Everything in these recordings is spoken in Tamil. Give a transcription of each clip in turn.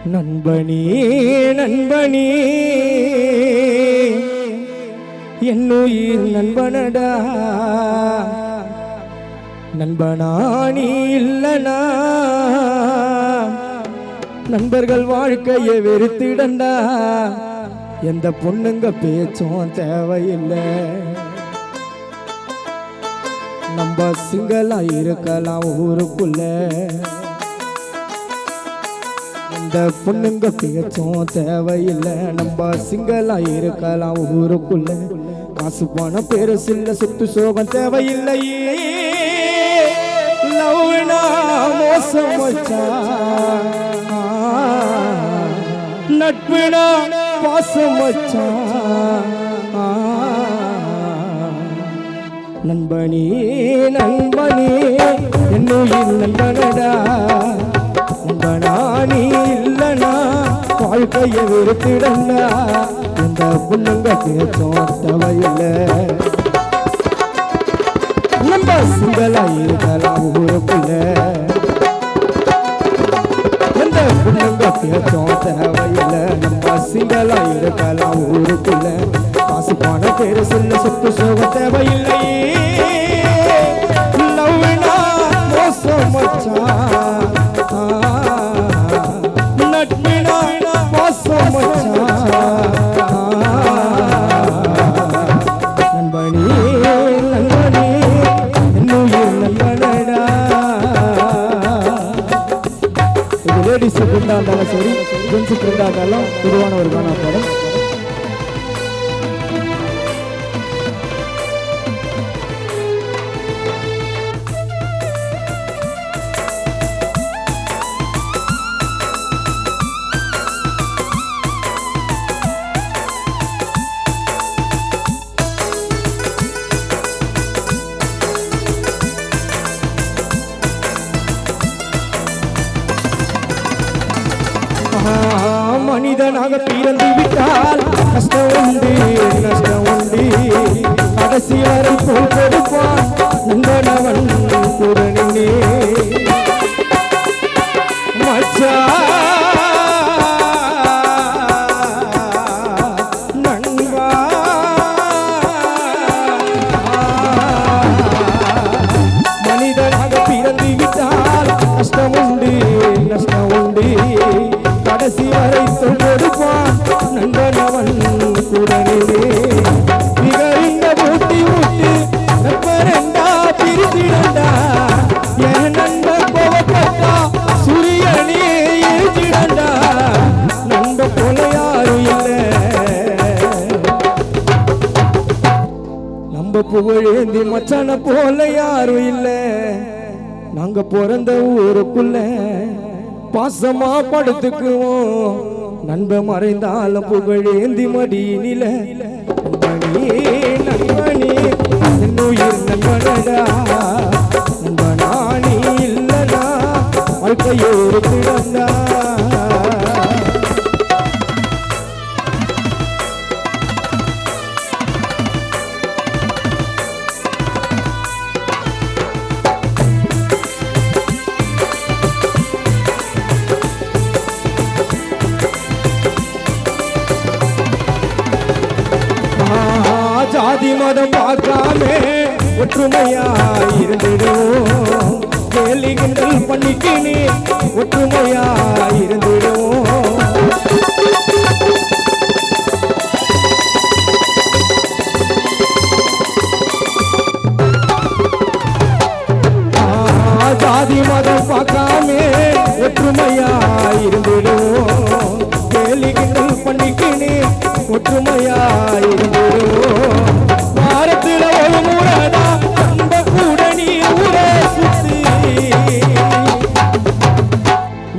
நண்பனே நண்பனே என்னுயிர் நண்பனடா நண்பனா நீ இல்லனா நண்பர்கள் வாழ்க்கையை வெறுத்திடண்டா எந்த பொண்ணுங்க பேச்சும் தேவையில்லை நம்ம சிங்களா இருக்கலாம் ஊருக்குள்ள இந்த பொண்ணுங்க பேச்சும் தேவையில்லை நம்ம சிங்களா இருக்கலாம் ஊருக்குள்ள காசு போன பேரு சில்ல சுத்து சோகம் தேவையில்லையே லவ்னா மோசம் வச்சா நட்புனா பாசம் வச்சா நண்பனே நண்பனே என்னுயிர் நண்பனடா நண்பனா நீ இல்லனா வாழ்க்கையை வெறுத்திடண்டா இந்த பொண்ணுங்க பேச்சும் தேவையில்லை நம்ம சிங்களா இருக்கலாம் ஊருக்குள்ள எந்த பொண்ணுங்க பேச்சும் தேவையில்லை நம்ம சிங்களா இருக்கலாம் ஊருக்குள்ள காசு போன பேரு சொல்ல சொத்து சோகம் தேவையில்லை லவ்னா மோசம் வச்சா நட்பினா மோசம் வச்சா நண்பனே நண்பனே என்னுயிர் நண்பனடா இது லேடிஸ் ஃப்ரெண்டா இருந்தாலும் சரி ஜென்ஸ் ஃப்ரெண்டா இருந்தாலும் பொதுவான ஒரு காணா படம் மனிதனாக பிறந்து விட்டால் கஷ்டம் உண்டு நஷ்டம் உண்டு கடைசி வரை போல் கொடுப்பான் நண்பனவன் கூட நின்னே மச்சா நண்பா மனிதனாக பிறந்து விட்டால் கஷ்டம் உண்டு நஷ்டம் உண்டு கடைசி வரை கொடுப்பான் நண்பனவன் கூடனே மிகறிந்த ஊட்டி ஊட்டி நண்பரெண்டா பிரித்திடண்டா என் நண்பன் கோவப்பட்டா சூரியனே எரிச்சிடண்டா நண்ப போல யாரும் இல்லை நம்ம புகழேந்தி மச்சான போல யாரும் இல்லை நாங்க பிறந்த ஊருக்குள்ள பாசமா படுத்துக்குவோம் நண்ப மறைந்தாலும் புகழேந்தி மடியினில நண்பனே நண்பனே என்னுயிர் நண்பனடா நண்பனா நீ இல்லனா வாழ்க்கையோடு கிடந்தா ஜாதி மதம் பார்க்காமே ஒற்றுமையாயிருந்திடுவோம் கேலி கிண்டல் பண்ணிக்கினே ஒற்றுமையாயிருந்திடுவோம் ஜாதி மதம் பார்க்காமே ஒற்றுமையாயிருந்திடுவோம் கேலி கிண்டல் பண்ணிக்கினே ஒற்றுமையாயிருந்திடுவோம் வாரத்துல ஒரு முறைதான் நம்ம கூட நீ ஊரே சுத்தி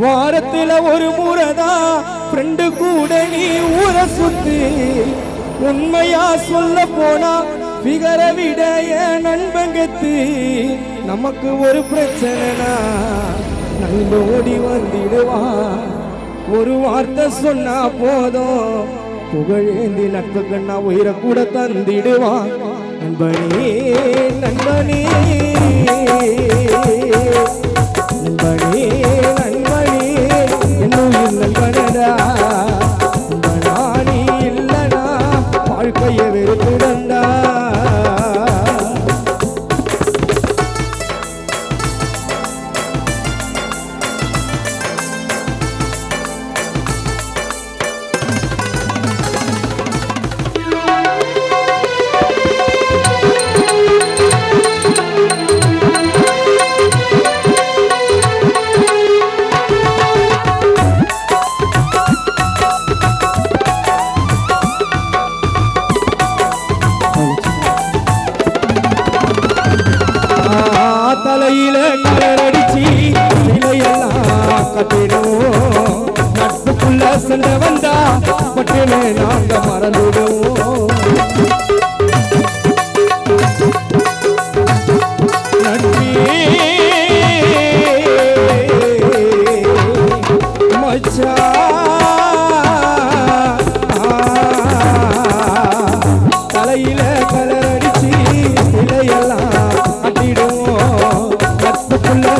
வாரத்துல ஒரு முறைதான் ஃப்ரெண்டு கூட நீ ஊரை சுத்தி உண்மையா சொல்ல போனா பிகர விட என் நண்பங்கத்து நமக்கு ஒரு பிரச்சனைனா நண்ப ஓடி வந்திடுவான் ஒரு வார்த்தை சொன்னா போதும் புகழேந்தி நட்புக்கு நான் உயிரை கூட தந்திடுவான் நண்பனே நண்பனே நண்பனே நண்பனே என்னுயிர் நண்பனே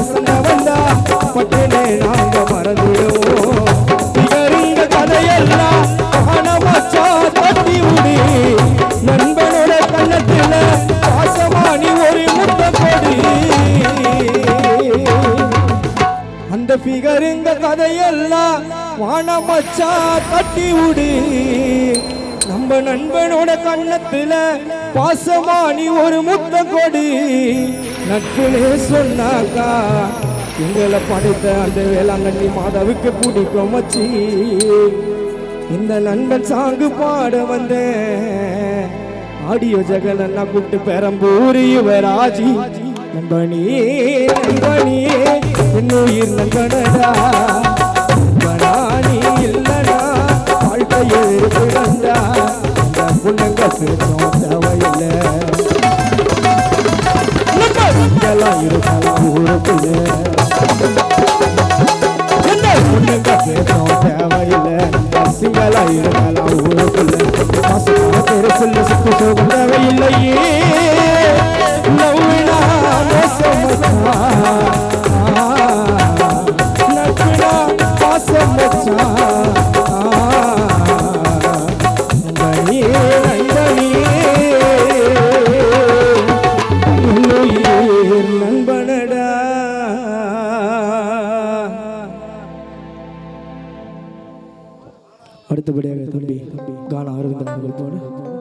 சண்டை வந்தா பட்டுனே நாங்க மறந்துடுவோம் பிகரிங்க கதையெல்லாம் மச்சா தட்டி விடு நண்பனோட கண்ணத்துல பாசமானி ஒரு முத்த கொடு அந்த பிகருங்க கதையெல்லாம் வானமச்சா தட்டி விடு நம்ம நண்பனோட கண்ணத்துல பாசமானி ஒரு முத்த கொடு நட்புனே சொன்னாக்கா எங்களை படைத்த அந்த வேளாங்கண்ணி மாதாவுக்கு பிடிக்கும் மச்சி இந்த நண்பன் சாங்கு பாட வந்தேன் ஆடியோ ஜெகன் கூப்பிட்டு பெரம்பூர் யுவராஜி நண்பனி நண்பனி என் உயிர் நண்பனடா நண்பனானி இல்லடா வாழ்க்கையில் பிறந்தா இந்த புள்ளங்க பேசும் தேவையில்லை எல்லாம் இருக்கலாம் ஊருக்குள்ள என்ன புள்ளங்க பேசும் தேவையில்லை சிங்களா இருக்கலாம் ஊருக்குள்ள மாசமான பேரு சொல்ல சுத்து சோகம் தேவையில்லையே நவ்வினா மோசமச்சா நட்பினா பாசம் வச்சா நண்பனடா அடுத்தபடியாக தம்பி கான அரவிந்தன் அவர்கள் போன